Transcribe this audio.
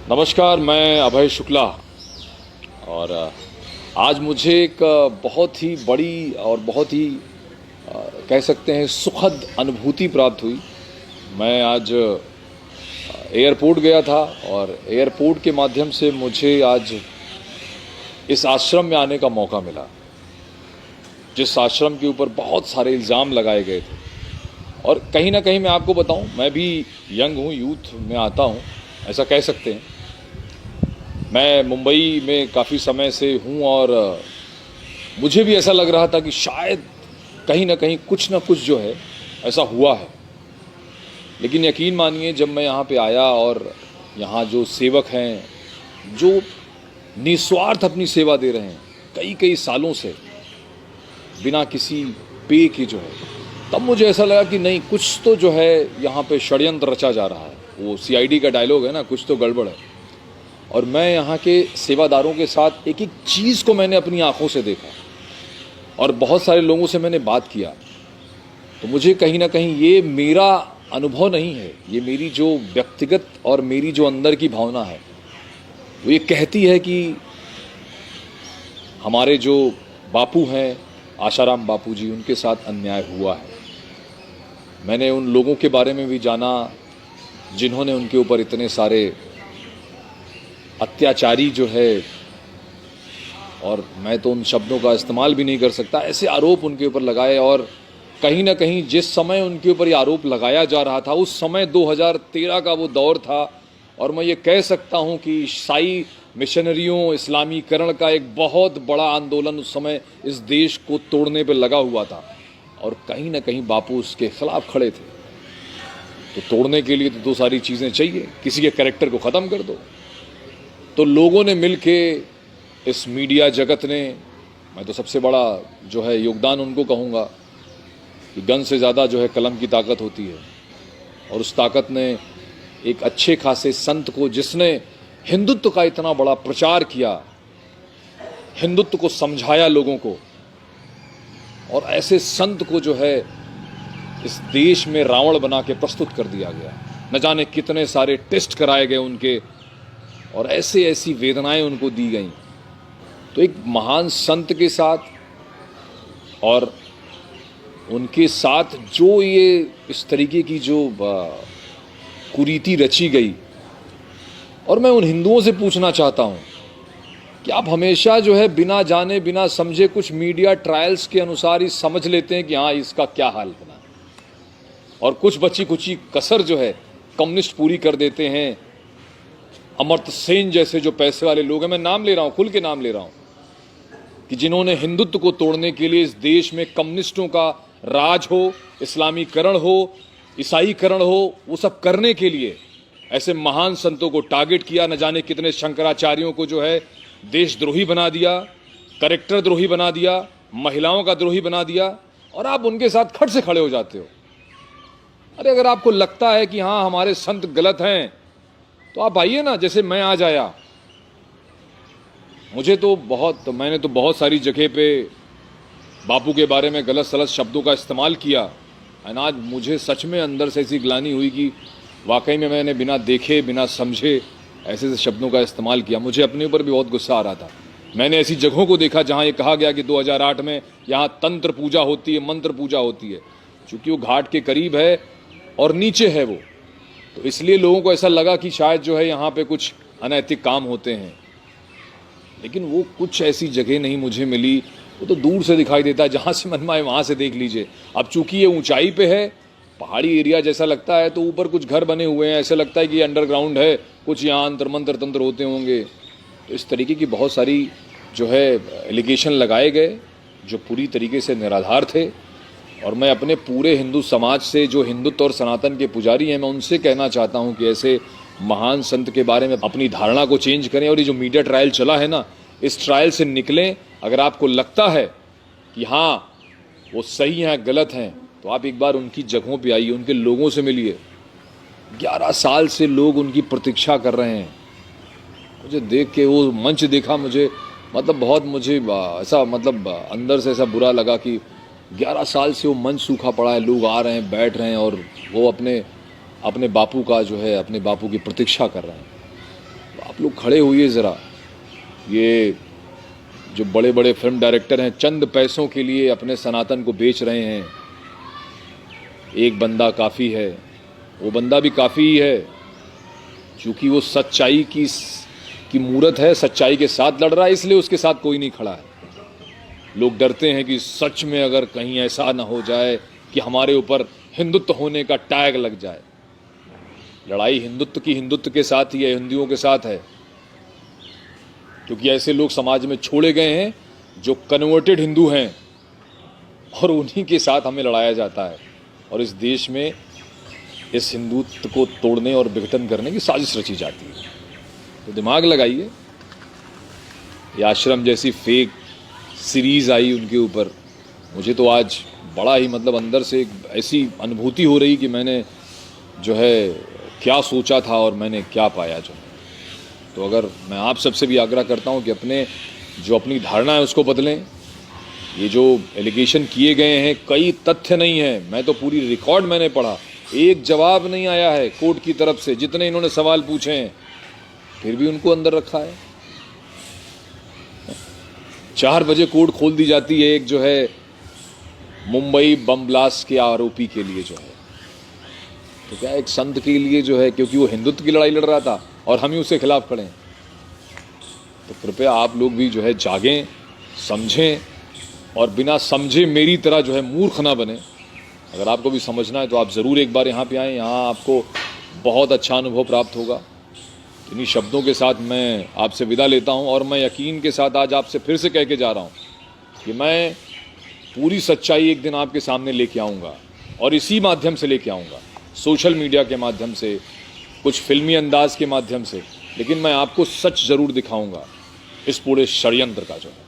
नमस्कार, मैं अभय शुक्ला और आज मुझे एक बहुत ही बड़ी और बहुत ही कह सकते हैं सुखद अनुभूति प्राप्त हुई। मैं आज एयरपोर्ट गया था और एयरपोर्ट के माध्यम से मुझे आज इस आश्रम में आने का मौका मिला, जिस आश्रम के ऊपर बहुत सारे इल्ज़ाम लगाए गए थे। और कहीं ना कहीं मैं आपको बताऊं, मैं भी यंग हूं, यूथ में आता हूं, ऐसा कह सकते हैं। मैं मुंबई में काफ़ी समय से हूँ और मुझे भी ऐसा लग रहा था कि शायद कहीं ना कहीं कुछ ना कुछ जो है ऐसा हुआ है। लेकिन यकीन मानिए, जब मैं यहाँ पे आया और यहाँ जो सेवक हैं, जो निस्वार्थ अपनी सेवा दे रहे हैं कई कई सालों से बिना किसी पे के जो है, तब मुझे ऐसा लगा कि नहीं, कुछ तो जो है यहाँ पे षड्यंत्र रचा जा रहा है। वो सीआईडी का डायलॉग है ना, कुछ तो गड़बड़ है। और मैं यहाँ के सेवादारों के साथ एक एक चीज़ को मैंने अपनी आंखों से देखा और बहुत सारे लोगों से मैंने बात किया। तो मुझे कहीं ना कहीं ये मेरा अनुभव नहीं है, ये मेरी जो व्यक्तिगत और मेरी जो अंदर की भावना है, वो ये कहती है कि हमारे जो बापू हैं, आशाराम बापू जी, उनके साथ अन्याय हुआ है। मैंने उन लोगों के बारे में भी जाना जिन्होंने उनके ऊपर इतने सारे अत्याचारी जो है, और मैं तो उन शब्दों का इस्तेमाल भी नहीं कर सकता, ऐसे आरोप उनके ऊपर लगाए। और कहीं ना कहीं जिस समय उनके ऊपर ये आरोप लगाया जा रहा था, उस समय 2013 का वो दौर था। और मैं ये कह सकता हूँ कि ईसाई मिशनरियों, इस्लामीकरण का एक बहुत बड़ा आंदोलन उस समय इस देश को तोड़ने पर लगा हुआ था और कहीं ना कहीं बापू उसके खिलाफ खड़े थे। तो तोड़ने के लिए तो दो सारी चीज़ें चाहिए, किसी के कैरेक्टर को ख़त्म कर दो। तो लोगों ने मिलके, इस मीडिया जगत ने, मैं तो सबसे बड़ा जो है योगदान उनको कहूँगा कि गन से ज़्यादा जो है कलम की ताकत होती है। और उस ताकत ने एक अच्छे खासे संत को, जिसने हिंदुत्व का इतना बड़ा प्रचार किया, हिंदुत्व को समझाया लोगों को, और ऐसे संत को जो है इस देश में रावण बना के प्रस्तुत कर दिया गया। न जाने कितने सारे टेस्ट कराए गए उनके और ऐसे ऐसी वेदनाएं उनको दी गई। तो एक महान संत के साथ और उनके साथ जो ये इस तरीके की जो कुरीति रची गई, और मैं उन हिंदुओं से पूछना चाहता हूं कि आप हमेशा जो है बिना जाने बिना समझे कुछ मीडिया ट्रायल्स के अनुसार ही समझ लेते हैं कि हाँ, इसका क्या हाल बना, और कुछ बची कुची कसर जो है कम्युनिस्ट पूरी कर देते हैं। अमर्त्य सेन जैसे जो पैसे वाले लोग हैं, मैं नाम ले रहा हूं, खुल के नाम ले रहा हूं, कि जिन्होंने हिंदुत्व को तोड़ने के लिए इस देश में कम्युनिस्टों का राज हो, इस्लामीकरण हो, ईसाईकरण हो, वो सब करने के लिए ऐसे महान संतों को टारगेट किया। न जाने कितने शंकराचार्यों को जो है देशद्रोही बना दिया, कैरेक्टर द्रोही बना दिया, महिलाओं का द्रोही बना दिया, और आप उनके साथ खट से खड़े हो जाते हो। अरे अगर आपको लगता है कि हाँ, हमारे संत गलत हैं, तो आप आइए ना, जैसे मैं आज आया। मैंने तो बहुत सारी जगह पे बापू के बारे में गलत सलत शब्दों का इस्तेमाल किया, और आज मुझे सच में अंदर से ऐसी ग्लानि हुई कि वाकई में मैंने बिना देखे बिना समझे ऐसे शब्दों का इस्तेमाल किया। मुझे अपने ऊपर भी बहुत गुस्सा आ रहा था। मैंने ऐसी जगहों को देखा जहाँ ये कहा गया कि 2008 में यहाँ तंत्र पूजा होती है, मंत्र पूजा होती है। चूँकि वो घाट के करीब है और नीचे है वो, तो इसलिए लोगों को ऐसा लगा कि शायद जो है यहाँ पे कुछ अनैतिक काम होते हैं। लेकिन वो कुछ ऐसी जगह नहीं मुझे मिली, वो तो दूर से दिखाई देता है, जहाँ से मन आए वहाँ से देख लीजिए। अब चूंकि ये ऊंचाई पे है, पहाड़ी एरिया जैसा लगता है, तो ऊपर कुछ घर बने हुए हैं, ऐसा लगता है कि अंडरग्राउंड है, कुछ यहाँ अंतर मंत्र तंत्र होते होंगे। तो इस तरीके की बहुत सारी जो है एलिगेशन लगाए गए, जो पूरी तरीके से निराधार थे। और मैं अपने पूरे हिंदू समाज से, जो हिंदुत्व और सनातन के पुजारी हैं, मैं उनसे कहना चाहता हूं कि ऐसे महान संत के बारे में अपनी धारणा को चेंज करें। और ये जो मीडिया ट्रायल चला है ना, इस ट्रायल से निकलें। अगर आपको लगता है कि हाँ, वो सही हैं, गलत हैं, तो आप एक बार उनकी जगहों पे आइए, उनके लोगों से मिलिए। 11 साल से लोग उनकी प्रतीक्षा कर रहे हैं। मुझे देख के वो मंच देखा, मुझे बहुत मुझे ऐसा अंदर से ऐसा बुरा लगा कि 11 साल से वो मंच सूखा पड़ा है, लोग आ रहे हैं, बैठ रहे हैं, और वो अपने बापू का जो है, अपने बापू की प्रतीक्षा कर रहे हैं। आप लोग खड़े होइए ज़रा। ये जो बड़े बड़े फिल्म डायरेक्टर हैं चंद पैसों के लिए अपने सनातन को बेच रहे हैं। एक बंदा काफ़ी है, वो बंदा भी काफ़ी ही है, क्योंकि वो सच्चाई की मूरत है, सच्चाई के साथ लड़ रहा है, इसलिए उसके साथ कोई नहीं खड़ा है। लोग डरते हैं कि सच में अगर कहीं ऐसा ना हो जाए कि हमारे ऊपर हिंदुत्व होने का टैग लग जाए। लड़ाई हिंदुत्व के साथ ही है, हिंदुओं के साथ है, क्योंकि ऐसे लोग समाज में छोड़े गए हैं जो कन्वर्टेड हिंदू हैं, और उन्हीं के साथ हमें लड़ाया जाता है। और इस देश में इस हिंदुत्व को तोड़ने और विघटन करने की साजिश रची जाती है। तो दिमाग लगाइए। ये आश्रम जैसी फेक सीरीज़ आई उनके ऊपर, मुझे तो आज बड़ा ही मतलब अंदर से एक ऐसी अनुभूति हो रही कि मैंने जो है क्या सोचा था और मैंने क्या पाया जो। तो अगर मैं आप सबसे भी आग्रह करता हूं कि अपनी धारणा है उसको बदलें। ये जो एलिगेशन किए गए हैं कई तथ्य नहीं है, मैं तो पूरी रिकॉर्ड मैंने पढ़ा, एक जवाब नहीं आया है कोर्ट की तरफ से। जितने इन्होंने सवाल पूछे हैं फिर भी उनको अंदर रखा है। 4 बजे कोर्ट खोल दी जाती है एक जो है मुंबई बम ब्लास्ट के आरोपी के लिए जो है, तो क्या एक संत के लिए जो है, क्योंकि वो हिंदुत्व की लड़ाई लड़ रहा था और हम ही उसके खिलाफ खड़े हैं। तो कृपया आप लोग भी जो है जागें, समझें, और बिना समझे मेरी तरह जो है मूर्ख ना बने। अगर आपको भी समझना है तो आप ज़रूर एक बार यहाँ पे आएँ, यहाँ आपको बहुत अच्छा अनुभव प्राप्त होगा। इन्हीं शब्दों के साथ मैं आपसे विदा लेता हूँ, और मैं यकीन के साथ आज आपसे फिर से कह के जा रहा हूँ कि मैं पूरी सच्चाई एक दिन आपके सामने लेके आऊँगा, और इसी माध्यम से लेके आऊँगा, सोशल मीडिया के माध्यम से, कुछ फिल्मी अंदाज के माध्यम से, लेकिन मैं आपको सच ज़रूर दिखाऊँगा इस पूरे षड्यंत्र का जो है।